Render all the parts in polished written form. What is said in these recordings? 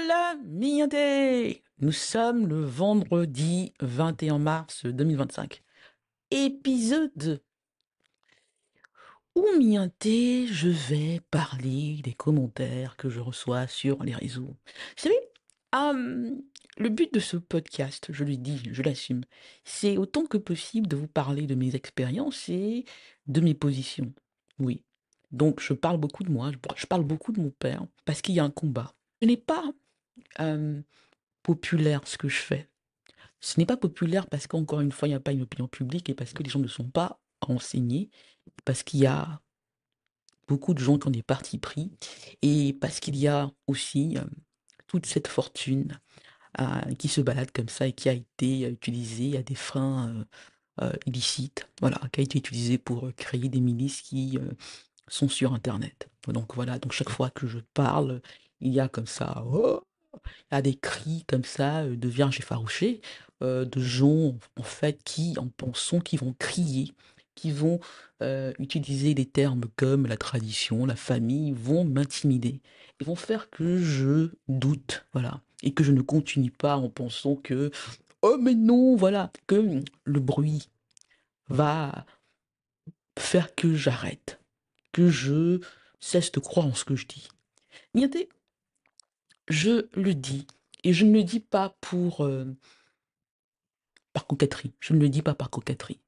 Voilà, Mignonté! Nous sommes le vendredi 21 mars 2025. Épisode où, Mignonté, je vais parler des commentaires que je reçois sur les réseaux. Vous savez, hum, le but de ce podcast, je le dis, je l'assume, c'est autant que possible de vous parler de mes expériences et de mes positions. Oui. Donc, je parle beaucoup de moi, je parle beaucoup de mon père, parce qu'il y a un combat. Ce n'est pas hum, populaire ce que je fais. Ce n'est pas populaire parce qu'encore une fois, il n'y a pas une opinion publique et parce que les gens ne sont pas renseignés, parce qu'il y a beaucoup de gens qui ont des partis pris et parce qu'il y a aussi toute cette fortune qui se balade comme ça et qui a été utilisée à des fins illicites, voilà, qui a été utilisée pour créer des milices qui sont sur Internet. Donc voilà, donc chaque fois que je parle, il y a comme ça, oh, à des cris comme ça de vierges effarouchées, de gens en fait qui, en pensant, qui vont crier, qui vont utiliser des termes comme la tradition, la famille, vont m'intimider. Ils vont faire que je doute, voilà, et que je ne continue pas en pensant que oh mais non, voilà, que le bruit va faire que j'arrête, que je cesse de croire en ce que je dis. Regardez, je le dis, et je ne le dis pas pour par coquetterie. Je ne le dis pas par coquetterie.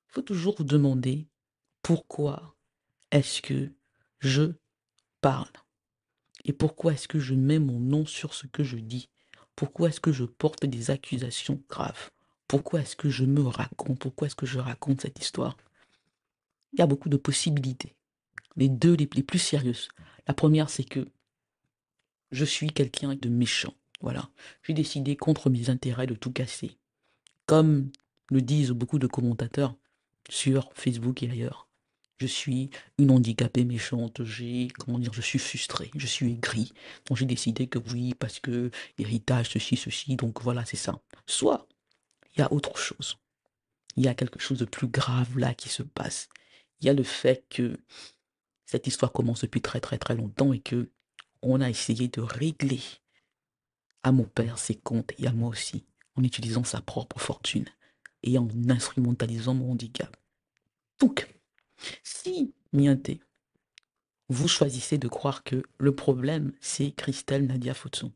Il faut toujours vous demander pourquoi est-ce que je parle et pourquoi est-ce que je mets mon nom sur ce que je dis. Pourquoi est-ce que je porte des accusations graves? Pourquoi est-ce que je me raconte? Pourquoi est-ce que je raconte cette histoire? Il y a beaucoup de possibilités. Les deux les plus sérieuses. La première, c'est que je suis quelqu'un de méchant. Voilà. J'ai décidé contre mes intérêts de tout casser. Comme le disent beaucoup de commentateurs sur Facebook et ailleurs. Je suis une handicapée méchante, comment dire, je suis frustrée, je suis aigrie. Donc j'ai décidé que oui, parce que héritage, ceci, donc voilà, c'est ça. Soit, il y a autre chose. Il y a quelque chose de plus grave là qui se passe. Il y a le fait que cette histoire commence depuis très longtemps et que on a essayé de régler à mon père ses comptes et à moi aussi, en utilisant sa propre fortune et en instrumentalisant mon handicap. Donc, si, Mienté, vous choisissez de croire que le problème, c'est Christelle Nadia Fotso,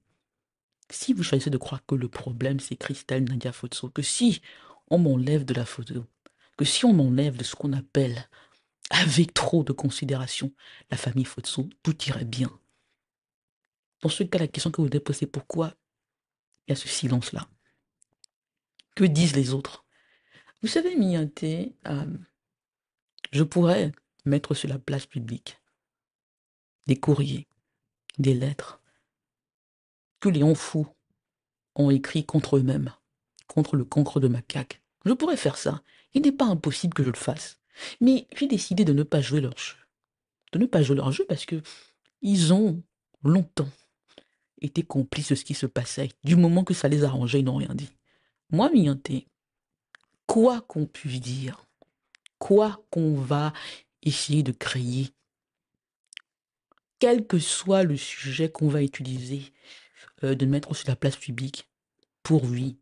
si vous choisissez de croire que le problème, c'est Christelle Nadia Fotso, que si on m'enlève de la photo, que si on m'enlève de ce qu'on appelle, avec trop de considération, la famille Fotso, tout irait bien. Dans ce cas, la question que vous devez poser, pourquoi il y a ce silence-là? Que disent les autres? Vous savez, Mienté, je pourrais mettre sur la place publique des courriers, des lettres, que les fous ont écrit contre eux-mêmes, contre le cancre de macaque. Je pourrais faire ça. Il n'est pas impossible que je le fasse. Mais j'ai décidé de ne pas jouer leur jeu. De ne pas jouer leur jeu parce que ils ont longtemps été complices de ce qui se passait. Du moment que ça les arrangeait, ils n'ont rien dit. Moi, Mianté, quoi qu'on puisse dire, quoi qu'on va essayer de créer, quel que soit le sujet qu'on va utiliser, de mettre sur la place publique, pour lui,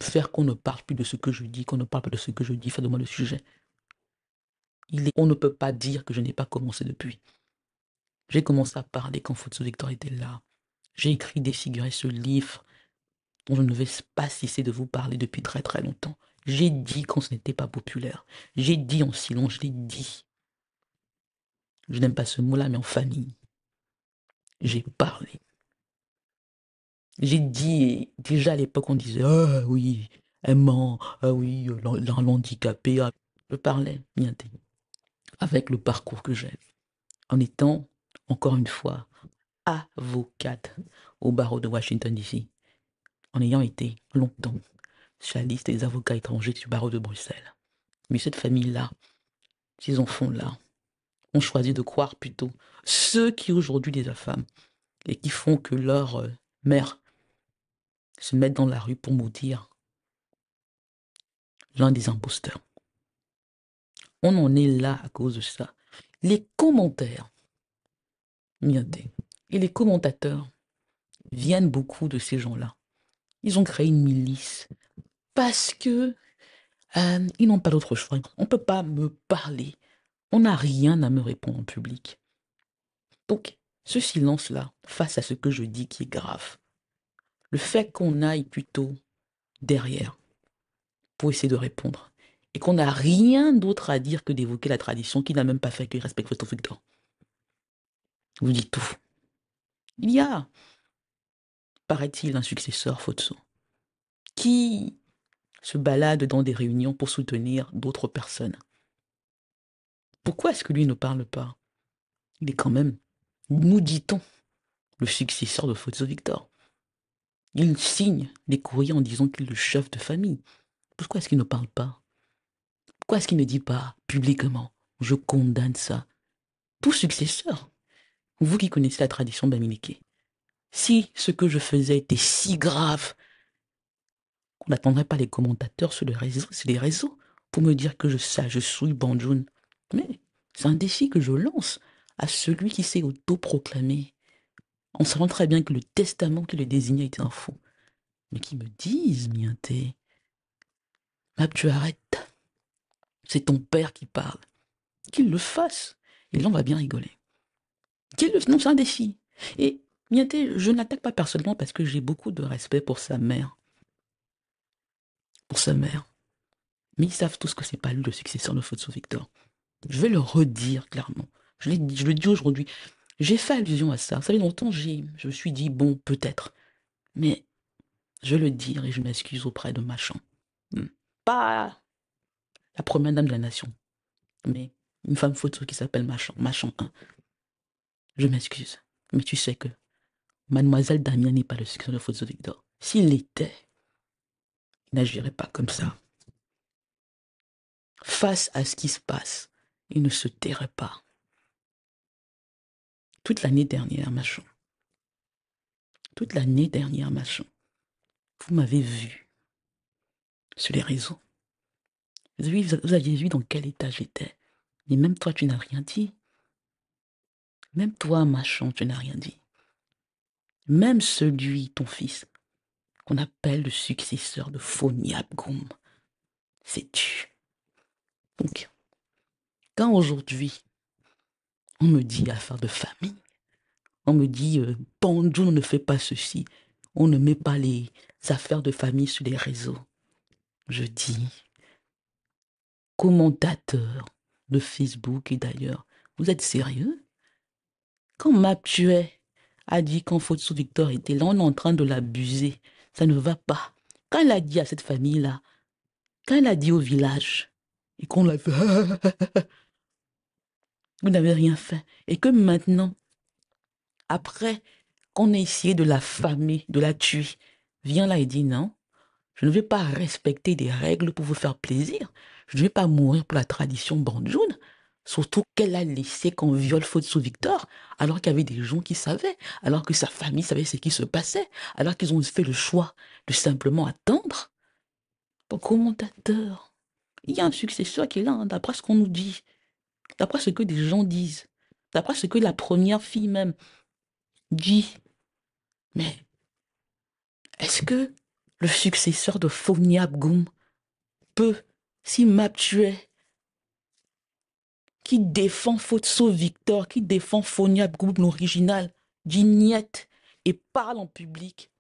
faire qu'on ne parle plus de ce que je dis, qu'on ne parle pas de ce que je dis, faire de moi le sujet. On ne peut pas dire que je n'ai pas commencé depuis. J'ai commencé à parler quand Fotso Victor était là. J'ai écrit Défigurer ce livre dont je ne vais pas cesser de vous parler depuis très longtemps. J'ai dit quand ce n'était pas populaire. J'ai dit en silence, je l'ai dit. Je n'aime pas ce mot-là, mais en famille. J'ai parlé. J'ai dit, et déjà à l'époque, on disait, ah oui, elle ment, ah oui, l'handicapé. Ah. Je parlais, bien dit, avec le parcours que j'ai, en étant, encore une fois, avocate au barreau de Washington, D.C., en ayant été longtemps sur la liste des avocats étrangers du barreau de Bruxelles. Mais cette famille-là, ces enfants-là, ont choisi de croire plutôt ceux qui aujourd'hui les affament et qui font que leur mère se mette dans la rue pour maudire l'un des imposteurs. On en est là à cause de ça. Les commentaires, mienté, et les commentateurs viennent beaucoup de ces gens-là. Ils ont créé une milice parce que ils n'ont pas d'autre choix. On ne peut pas me parler. On n'a rien à me répondre en public. Donc, ce silence-là, face à ce que je dis qui est grave, le fait qu'on aille plutôt derrière pour essayer de répondre et qu'on n'a rien d'autre à dire que d'évoquer la tradition qui n'a même pas fait que respecte votre Victor, vous dit tout. Il y a, paraît-il, un successeur Fotso qui se balade dans des réunions pour soutenir d'autres personnes. Pourquoi est-ce que lui ne parle pas? Il est quand même, nous dit-on, le successeur de Fotso Victor. Il signe des courriers en disant qu'il est le chef de famille. Pourquoi est-ce qu'il ne parle pas? Pourquoi est-ce qu'il ne dit pas publiquement, je condamne ça? Tout successeur, vous qui connaissez la tradition Bamileke, si ce que je faisais était si grave, on n'attendrait pas les commentateurs sur les réseaux pour me dire que je suis Banjoun. Mais c'est un défi que je lance à celui qui s'est autoproclamé, en savant très bien que le testament qui le désignait était un faux. Mais qui me disent, Mienté, Map, tu arrêtes. C'est ton père qui parle. Qu'il le fasse. Et là, on va bien rigoler. Non, c'est un défi. Et Mienté, je n'attaque pas personnellement parce que j'ai beaucoup de respect pour sa mère. Pour sa mère. Mais ils savent tous que c'est pas lui le successeur de Fotso Victor. Je vais le redire clairement. Je le dis aujourd'hui. J'ai fait allusion à ça. Vous savez, longtemps, je me suis dit, bon, peut-être. Mais je vais le dire et je m'excuse auprès de Machan. Pas la première dame de la nation, mais une femme Fotso qui s'appelle Machan. Machan 1. Je m'excuse. Mais tu sais que Mademoiselle Damien n'est pas le successeur de Fotso Victor. S'il l'était, il n'agirait pas comme ça. Face à ce qui se passe, il ne se tairait pas. Toute l'année dernière, Machan. Toute l'année dernière, Machan. Vous m'avez vu sur les réseaux. Vous aviez vu dans quel état j'étais. Mais même toi, tu n'as rien dit. Même toi, Machan, tu n'as rien dit. Même celui, ton fils, qu'on appelle le successeur de Phoniabgoum, c'est tu. Donc, quand aujourd'hui, on me dit affaire de famille, on me dit Banjoun ne fait pas ceci, on ne met pas les affaires de famille sur les réseaux, je dis, commentateur de Facebook et d'ailleurs, vous êtes sérieux? Quand Maptuet a dit qu'en Fotso Victor était là, on est en train de l'abuser, ça ne va pas. Quand il a dit à cette famille-là, quand il a dit au village, et qu'on l'a fait, vous n'avez rien fait, et que maintenant, après qu'on ait essayé de l'affamer, de la tuer, vient là et dit non, je ne vais pas respecter des règles pour vous faire plaisir, je ne vais pas mourir pour la tradition Banjoun, surtout qu'elle a laissé qu'on viole Fotso Victor, alors qu'il y avait des gens qui savaient, alors que sa famille savait ce qui se passait, alors qu'ils ont fait le choix de simplement attendre. Bon, commentateur, il y a un successeur qui est là, hein, d'après ce qu'on nous dit, d'après ce que des gens disent, d'après ce que la première fille même dit. Mais est-ce que le successeur de Phoniabgoum peut, si Maptuet, qui défend Fotso Victor, qui défend Phoniabgoum l'original, dit niet et parle en public,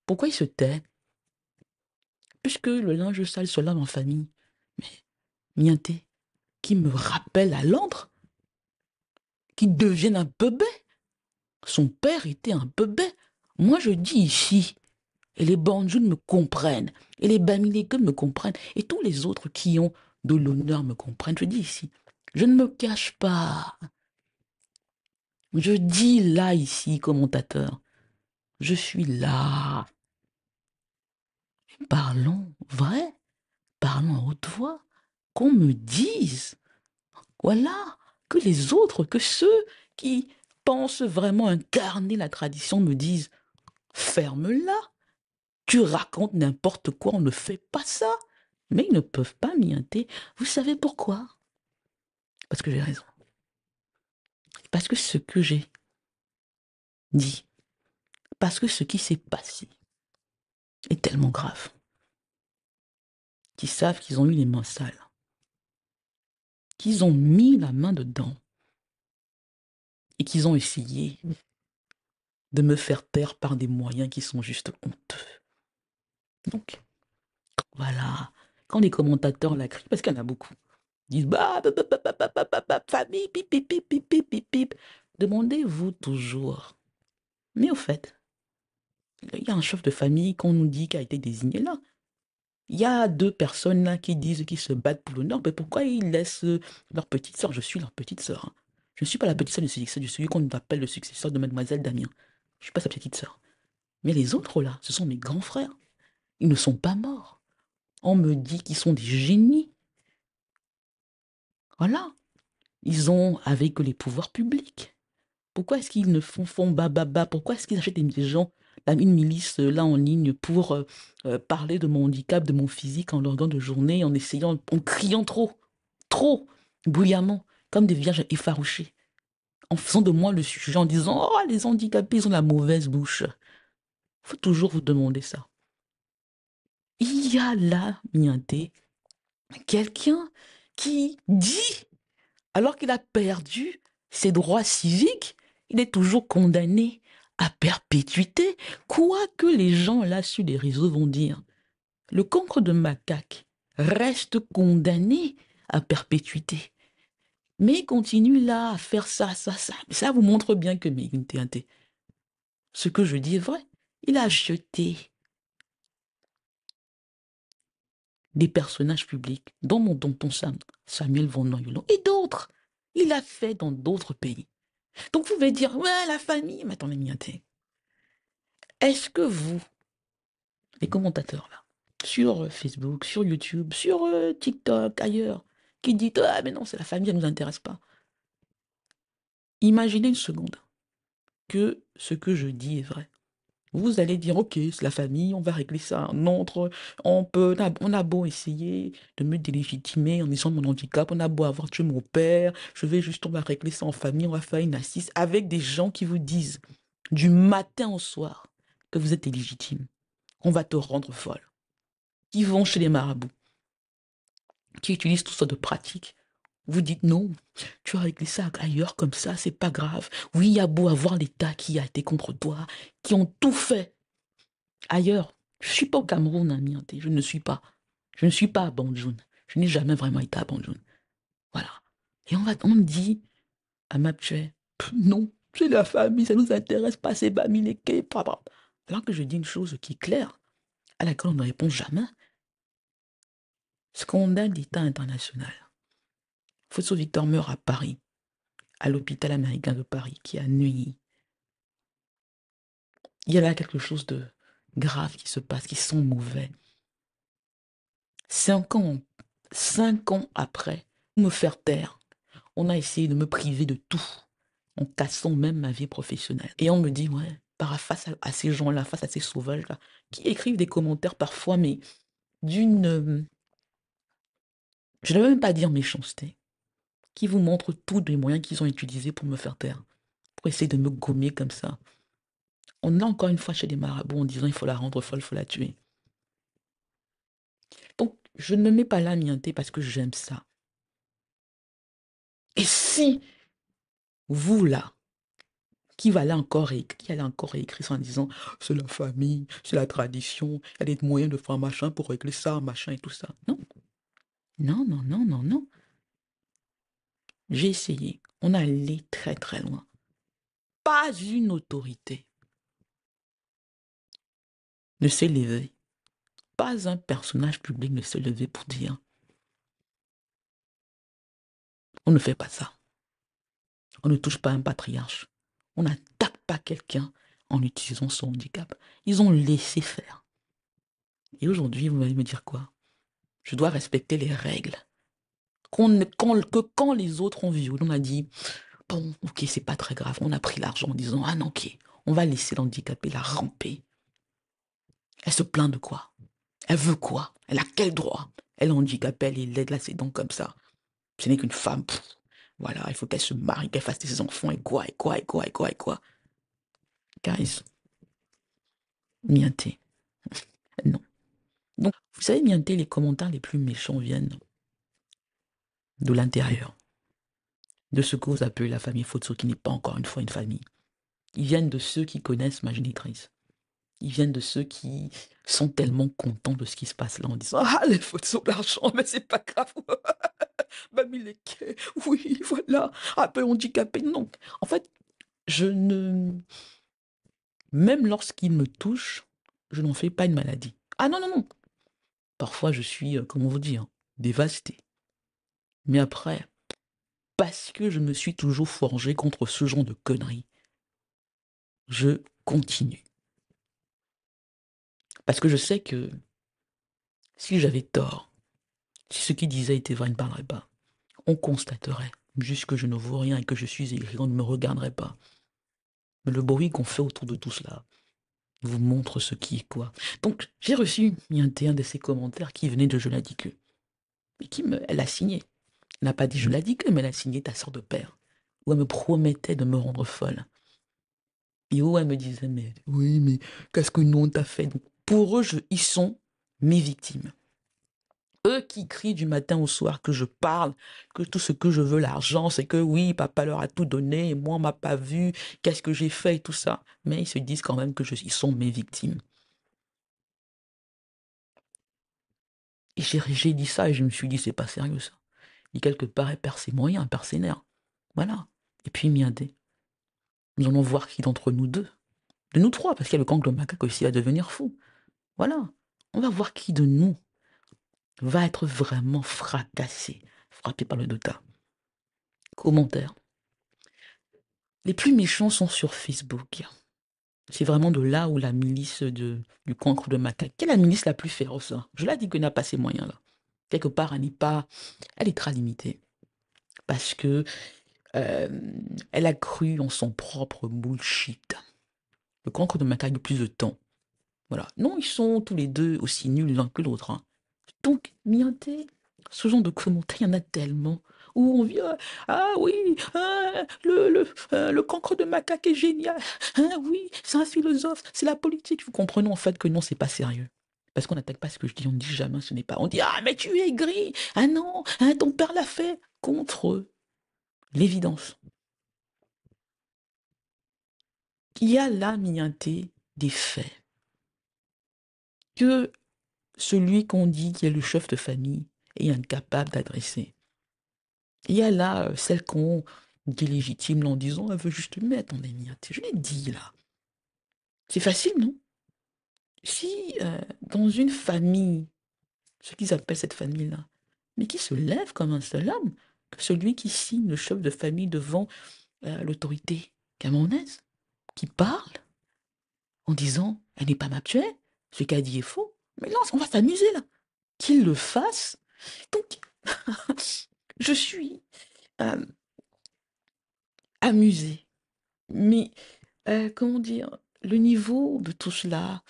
pourquoi il se tait? Puisque le linge sale se lave en famille. Mais Mienté, qui me rappelle à Londres, qui devienne un bébé. Son père était un bébé. Moi, je dis ici, et les Banjoun me comprennent, et les Bamileke me comprennent, et tous les autres qui ont de l'honneur me comprennent. Je dis ici, je ne me cache pas. Je dis là, ici, commentateur, je suis là. Parlons vrai, parlons à haute voix, qu'on me dise, voilà, que les autres, que ceux qui pensent vraiment incarner la tradition me disent, ferme-la. Tu racontes n'importe quoi, on ne fait pas ça. Mais ils ne peuvent pas mienter. Vous savez pourquoi? Parce que j'ai raison. Parce que ce que j'ai dit, Parce que ce qui s'est passé est tellement grave qu'ils savent qu'ils ont eu les mains sales, qu'ils ont mis la main dedans et qu'ils ont essayé de me faire taire par des moyens qui sont juste honteux. Donc, voilà. Quand les commentateurs la crient, parce qu'il y en a beaucoup, disent bah, famille, pip, pip, pip, pip, pip, pip, pip. Demandez-vous toujours. Mais au fait, il y a un chef de famille qu'on nous dit qui a été désigné là. Il y a deux personnes là qui disent qu'ils se battent pour l'honneur, mais pourquoi ils laissent leur petite sœur? Je suis leur petite sœur. Hein. Je ne suis pas la petite sœur de celui, celui qu'on appelle le successeur de Mademoiselle Damien. Je ne suis pas sa petite sœur. Mais les autres là, ce sont mes grands frères. Ils ne sont pas morts. On me dit qu'ils sont des génies. Voilà. Ils ont avec les pouvoirs publics. Pourquoi est-ce qu'ils ne font bas? Pourquoi est-ce qu'ils achètent des gens, une milice là en ligne pour parler de mon handicap, de mon physique en longueur de journée, en essayant, en criant trop, bruyamment, comme des vierges effarouchées, en faisant de moi le sujet, en disant « Oh, les handicapés, ils ont la mauvaise bouche ». Il faut toujours vous demander ça. Il y a là, Mianté, quelqu'un qui dit, alors qu'il a perdu ses droits civiques, il est toujours condamné à perpétuité, quoi que les gens là sur les réseaux vont dire. Le cancre de macaque reste condamné à perpétuité. Mais il continue là à faire ça. Ça vous montre bien que ce que je dis est vrai. Il a acheté des personnages publics, dont mon tonton Samuel Van Noyelon et d'autres. Il l'a fait dans d'autres pays. Donc vous pouvez dire, ouais, la famille, mais attendez, est-ce que vous, les commentateurs là, sur Facebook, sur YouTube, sur TikTok, ailleurs, qui dites, ah mais non, c'est la famille, ça ne nous intéresse pas. Imaginez une seconde que ce que je dis est vrai. Vous allez dire, ok, c'est la famille, on va régler ça. On a beau essayer de me délégitimer en disant mon handicap, on a beau avoir tué mon père, on va régler ça en famille, on va faire une assise avec des gens qui vous disent du matin au soir que vous êtes illégitime, qu'on va te rendre folle, qui vont chez les marabouts, qui utilisent toutes sortes de pratiques. Vous dites non, tu as réglé ça ailleurs comme ça, c'est pas grave. Oui, il y a beau avoir l'État qui a été contre toi, qui ont tout fait ailleurs. Je ne suis pas au Cameroun, Mianté, je ne suis pas. Je ne suis pas à Banjoun. Je n'ai jamais vraiment été à Banjoun. Voilà. Et on me dit à Mapche, non, c'est la famille, ça ne nous intéresse pas, c'est Bamileke, papa. Alors que je dis une chose qui est claire, à laquelle on ne répond jamais. Scandale d'État international. Fosso Victor meurt à Paris, à l'hôpital américain de Paris, qui a Neuilly. Il y a là quelque chose de grave qui se passe, qui sent mauvais. 5 ans après, me faire taire, on a essayé de me priver de tout, en cassant même ma vie professionnelle. Et on me dit, ouais, face à ces gens-là, face à ces sauvages-là, qui écrivent des commentaires parfois, mais d'une, je ne vais même pas dire méchanceté, qui vous montrent tous les moyens qu'ils ont utilisés pour me faire taire, pour essayer de me gommer comme ça. On est encore une fois chez les marabouts en disant, il faut la rendre folle, il faut la tuer. Donc, je ne me mets pas là, Mianté, parce que j'aime ça. Et si vous, là, qui allait encore écrire ça en disant c'est la famille, c'est la tradition, il y a des moyens de faire machin pour régler ça, machin et tout ça. Non, non, non, non, non, non. J'ai essayé. On est allé très très loin. Pas une autorité ne s'est levée. Pas un personnage public ne s'est levé pour dire on ne fait pas ça. On ne touche pas un patriarche. On n'attaque pas quelqu'un en utilisant son handicap. Ils ont laissé faire. Et aujourd'hui, vous allez me dire quoi? Je dois respecter les règles. Quand les autres ont violé, on a dit, bon, ok, c'est pas très grave. On a pris l'argent en disant, ah non, ok, on va laisser l'handicapé la ramper. Elle se plaint de quoi? Elle veut quoi? Elle a quel droit? Elle est handicapée, elle est laide, là, ses dents comme ça. Ce n'est qu'une femme. Voilà, il faut qu'elle se marie, qu'elle fasse des enfants, et quoi. Guys, Mienté. Non. Donc, vous savez, mienté, les commentaires les plus méchants viennent de l'intérieur, de ce que vous appelez la famille Fotso, qui n'est pas encore une fois une famille. Ils viennent de ceux qui connaissent ma génitrice. Ils viennent de ceux qui sont tellement contents de ce qui se passe là en disant ah, les Fotso, l'argent, mais c'est pas grave. Bamileke, oui, voilà. Un peu handicapé. Non. En fait, je ne. Même lorsqu'ils me touchent, je n'en fais pas une maladie. Ah non, non, non. Parfois, je suis, comment vous dire, dévasté. Mais après, parce que je me suis toujours forgé contre ce genre de conneries, je continue. Parce que je sais que si j'avais tort, si ce qu'il disait était vrai, il ne parlerait pas. On constaterait juste que je ne vois rien et que je suis aigri, on ne me regarderait pas. Mais le bruit qu'on fait autour de tout cela vous montre ce qui est quoi. Donc, j'ai reçu un de ces commentaires qui venait de Je l'ai dit que. Et elle a signé. Elle n'a pas dit Je l'ai dit que, mais elle a signé ta sœur de père. Où elle me promettait de me rendre folle. Et où elle me disait, mais oui, mais qu'est-ce que nous on t'a fait? Donc, pour eux, ils sont mes victimes. Eux qui crient du matin au soir que je parle, que tout ce que je veux, l'argent, c'est que oui, papa leur a tout donné, et moi, on m'a pas vu, qu'est-ce que j'ai fait et tout ça. Mais ils se disent quand même que ils sont mes victimes. Et j'ai dit ça et je me suis dit, c'est pas sérieux ça. Et quelque part, elle perd ses moyens, elle perd ses nerfs. Voilà. Et puis, Miadé, nous allons voir qui d'entre nous deux, de nous trois, parce qu'il y a le kangle macaque aussi à devenir fou. Voilà. On va voir qui de nous va être vraiment fracassé, frappé par le Dota. Commentaires. Les plus méchants sont sur Facebook. C'est vraiment de là où la milice du cancre de macaque. Quelle est la milice la plus féroce hein? Je l'ai dit qu'elle n'a pas ces moyens-là. Quelque part, elle est très limitée. Parce que elle a cru en son propre bullshit. Le cancre de macaque de plus de temps. Voilà. Non, ils sont tous les deux aussi nuls l'un que l'autre. Hein. Donc, mienté, ce genre de commentaires, il y en a tellement. Où on vient, ah oui, le cancre de macaque est génial. Ah oui, c'est un philosophe, c'est la politique. Vous comprenez en fait que non, c'est pas sérieux. Parce qu'on n'attaque pas ce que je dis, on ne dit jamais ce n'est pas. On dit, ah mais tu es gris, ah non, hein, ton père l'a fait. Contre l'évidence. Il y a là, mienté, des faits. Que celui qu'on dit qui est le chef de famille est incapable d'adresser. Il y a là celle qu'on délégitime en disant elle veut juste mettre en émietté. Je l'ai dit là. C'est facile, non? Si dans une famille, ce qu'ils appellent cette famille-là, mais qui se lève comme un seul homme, que celui qui signe le chef de famille devant l'autorité camerounaise, qui parle en disant elle n'est pas ma tuée, ce qu'a dit est faux. Mais là, on va s'amuser là. Qu'il le fasse. Donc, je suis euh, amusée. Mais, comment dire, le niveau de tout cela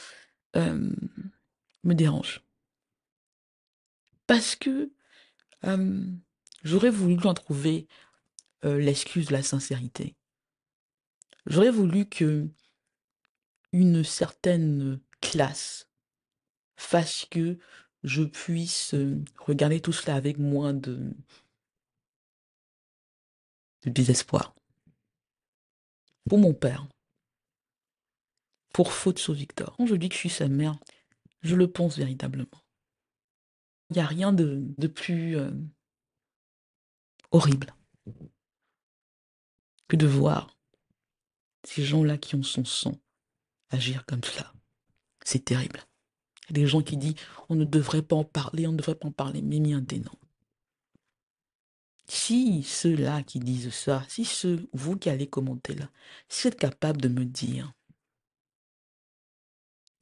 euh, me dérange. Parce que euh, j'aurais voulu en trouver l'excuse de la sincérité. J'aurais voulu que une certaine classe fasse que je puisse regarder tout cela avec moins de désespoir. Pour mon père, pour Fotso Victor, quand je dis que je suis sa mère, je le pense véritablement. Il n'y a rien de plus horrible que de voir ces gens-là qui ont son sang agir comme cela. C'est terrible. Il y a des gens qui disent on ne devrait pas en parler, on ne devrait pas en parler, mais mien des non. Si ceux-là qui disent ça, si vous qui allez commenter là, si vous êtes capable de me dire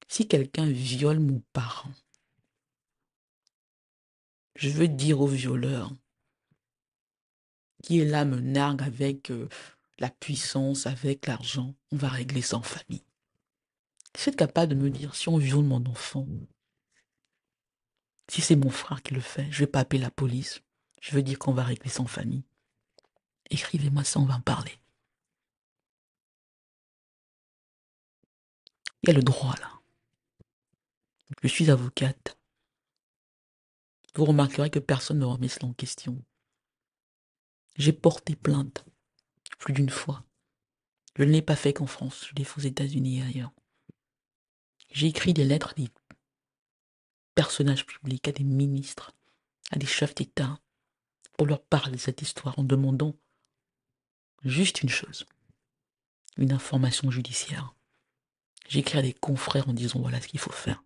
si quelqu'un viole mon parent, je veux dire au violeur qui est là me nargue avec la puissance, avec l'argent, on va régler ça en famille. Si vous êtes capable de me dire si on viole mon enfant, si c'est mon frère qui le fait, je vais pas appeler la police. Je veux dire qu'on va régler ça en famille. Écrivez-moi ça, on va en parler. Il y a le droit là. Je suis avocate. Vous remarquerez que personne ne remet cela en question. J'ai porté plainte plus d'une fois. Je ne l'ai pas fait qu'en France, je l'ai fait aux États-Unis et ailleurs. J'ai écrit des lettres à des personnages publics, à des ministres, à des chefs d'État, pour leur parler de cette histoire en demandant juste une chose, une information judiciaire. J'ai écrit à des confrères en disant voilà ce qu'il faut faire.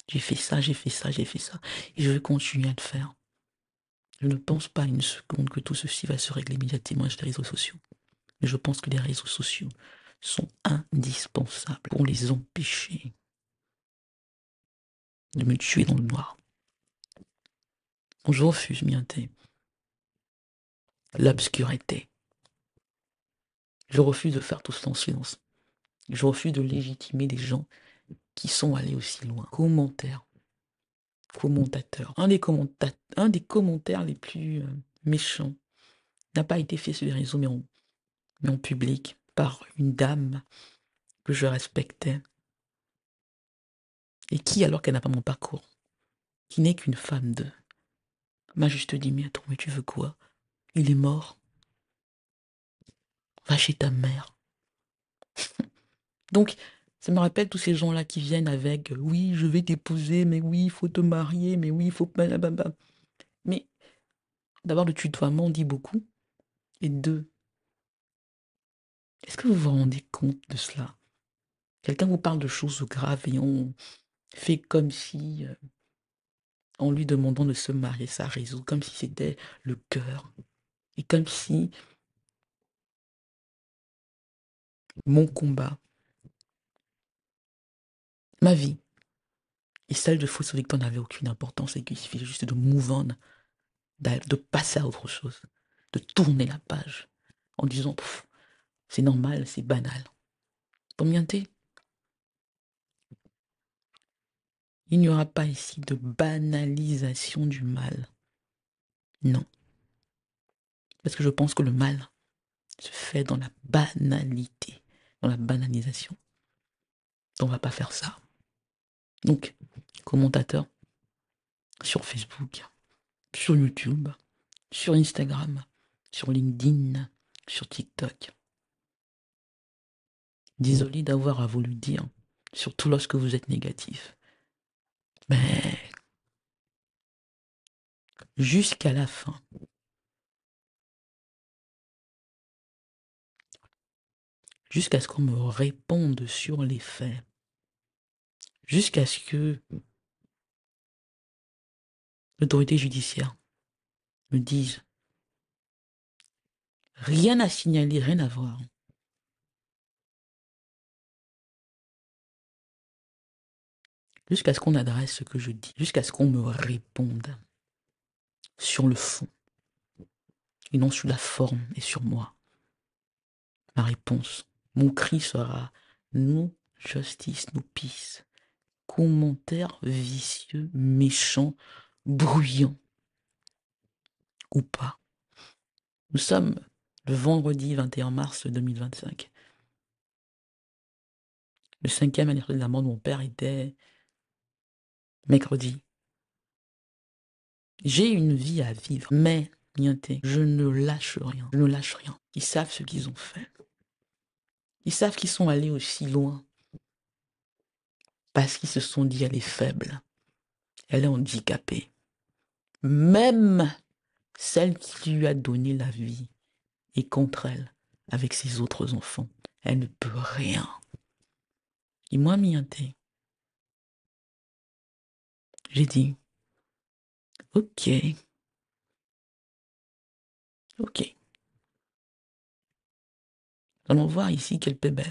J'ai fait ça, j'ai fait ça, j'ai fait ça. Et je vais continuer à le faire. Je ne pense pas une seconde que tout ceci va se régler immédiatement sur les réseaux sociaux. Mais je pense que les réseaux sociaux sont indispensables pour les empêcher de me tuer dans le noir. Donc je refuse, mienté, l'obscurité. Je refuse de faire tout cela en silence. Je refuse de légitimer des gens qui sont allés aussi loin. Commentateur. Un des commentaires les plus méchants n'a pas été fait sur les réseaux, mais en public, par une dame que je respectais, et qui, alors qu'elle n'a pas mon parcours, qui n'est qu'une femme m'a juste dit, mais attends, mais tu veux quoi? Il est mort. Va chez ta mère. Donc, ça me rappelle tous ces gens-là qui viennent avec, oui, je vais t'épouser, mais oui, il faut te marier, mais oui, il faut... Blablabla. Mais d'abord, le tutoiement dit beaucoup. Et deux, est-ce que vous vous rendez compte de cela? Quelqu'un vous parle de choses graves et on fait comme si, en lui demandant de se marier, ça résout, comme si c'était le cœur. Et comme si mon combat, ma vie et celle de Fausse Victor n'avaient aucune importance et qu'il suffisait juste de move on, de passer à autre chose, de tourner la page en disant c'est normal, c'est banal. Combien t'es? Il n'y aura pas ici de banalisation du mal. Non. Parce que je pense que le mal se fait dans la banalité, dans la banalisation. On va pas faire ça. Donc, commentateur sur Facebook, sur YouTube, sur Instagram, sur LinkedIn, sur TikTok. Désolé d'avoir à vous le dire, surtout lorsque vous êtes négatif. Mais jusqu'à la fin, jusqu'à ce qu'on me réponde sur les faits, jusqu'à ce que l'autorité judiciaire me dise rien à signaler, rien à voir. Jusqu'à ce qu'on adresse ce que je dis, jusqu'à ce qu'on me réponde sur le fond, et non sur la forme et sur moi. Ma réponse, mon cri sera no justice, no peace. Commentaire vicieux, méchant, bruyant ou pas. Nous sommes le vendredi 21 mars 2025. Le 5e anniversaire de la mort de mon père était mercredi. J'ai une vie à vivre, mais, niente, je ne lâche rien. Je ne lâche rien. Ils savent ce qu'ils ont fait. Ils savent qu'ils sont allés aussi loin. Parce qu'ils se sont dit, elle est faible. Elle est handicapée. Même celle qui lui a donné la vie est contre elle, avec ses autres enfants. Elle ne peut rien. Et moi, miente, j'ai dit, ok, ok. Allons voir ici quel bébé,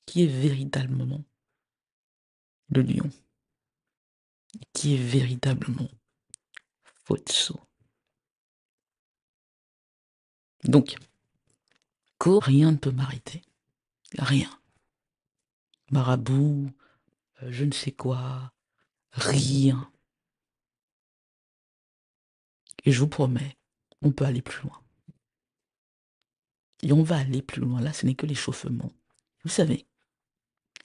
qui est véritablement le lion, qui est véritablement Fotso. Donc, rien ne peut m'arrêter. Rien. Marabout, je ne sais quoi, rien. Et je vous promets, on peut aller plus loin. Et on va aller plus loin. Là, ce n'est que l'échauffement. Vous savez,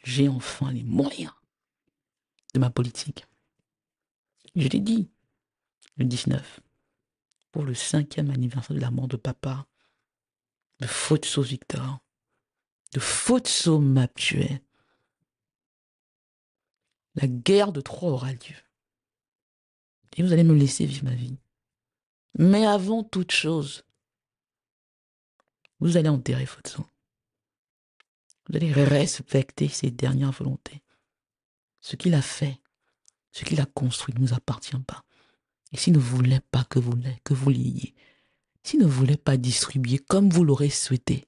j'ai enfin les moyens de ma politique. Je l'ai dit, le 19, pour le 5e anniversaire de la mort de papa, de Fotso Victor, de Fotso Maptuet, la guerre de Troie aura lieu. Et vous allez me laisser vivre ma vie. Mais avant toute chose, vous allez enterrer Fotso. Vous allez respecter ses dernières volontés. Ce qu'il a fait, ce qu'il a construit ne nous appartient pas. Et s'il ne voulait pas que vous l'ayez, s'il ne voulait pas distribuer comme vous l'aurez souhaité,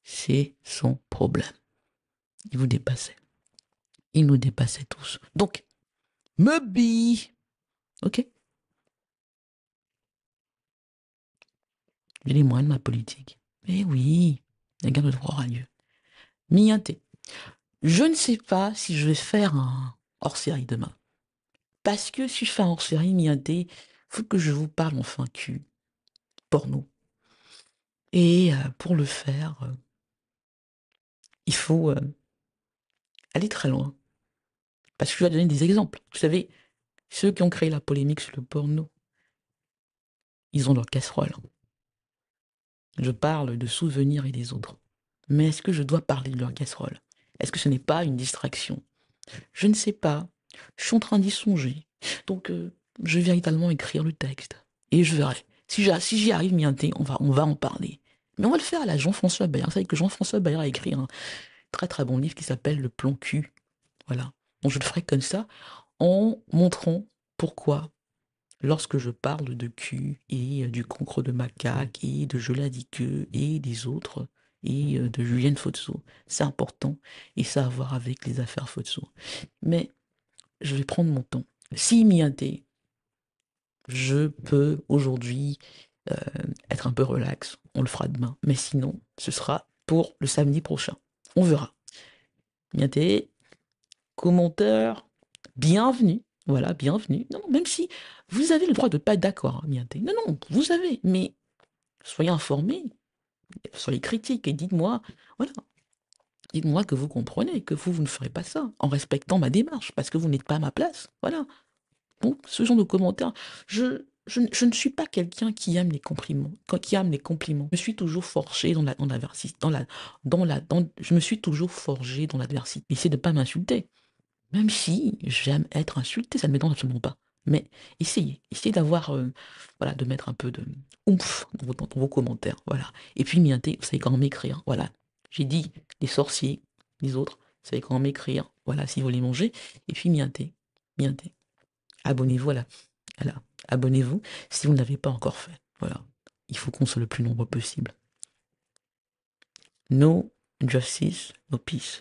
c'est son problème. Il vous dépassait. Il nous dépassait tous. Donc, me bille. Ok? J'ai les moyens de ma politique. Eh oui, la guerre de Troie aura lieu. Mienté. Je ne sais pas si je vais faire un hors-série demain. Parce que si je fais un hors-série mienté, il faut que je vous parle enfin cul, porno. Et pour le faire, il faut aller très loin. Parce que je vais donner des exemples. Vous savez, ceux qui ont créé la polémique sur le porno, ils ont leur casserole. Je parle de souvenirs et des autres. Mais est-ce que je dois parler de leur casserole? Est-ce que ce n'est pas une distraction? Je ne sais pas. Je suis en train d'y songer. Donc, je vais véritablement écrire le texte. Et je verrai. Si j'y arrive, mienté, on va en parler. Mais on va le faire à la Jean-François Bayer. Vous savez que Jean-François Bayer a écrit un très très bon livre qui s'appelle Le plan cul. Voilà. Donc je le ferai comme ça, en montrant pourquoi, lorsque je parle de cul et du cancre de macaque et de Je l'ai dit que et des autres et de Julienne Fotso, c'est important et ça a à voir avec les affaires Fotso. Mais je vais prendre mon temps. Si m'y intéresse, je peux aujourd'hui être un peu relax. On le fera demain. Mais sinon, ce sera pour le samedi prochain. On verra. Mienté, commentaire, bienvenue. Voilà, bienvenue. Non, non, même si vous avez le droit de ne pas être d'accord, Mienté. Non, non, vous avez. Mais soyez informés, soyez critiques et dites-moi, voilà, dites-moi que vous comprenez, que vous ne ferez pas ça, en respectant ma démarche, parce que vous n'êtes pas à ma place. Voilà. Bon, ce genre de commentaires, je ne suis pas quelqu'un qui aime les compliments, qui aime les compliments. Je me suis toujours forgé dans l'adversité, je me suis toujours forgé dans l'adversité. Essayez de ne pas m'insulter. Même si j'aime être insulté, ça ne m'étonne absolument pas. Mais essayez d'avoir, voilà, de mettre un peu de oomph dans vos commentaires, voilà. Et puis mienté, vous savez comment m'écrire, voilà. J'ai dit les sorciers, les autres, vous savez comment m'écrire, voilà, si vous voulez manger. Et puis mienté. Abonnez-vous abonnez-vous si vous ne l'avez pas encore fait, voilà. Il faut qu'on soit le plus nombreux possible. No justice, no peace.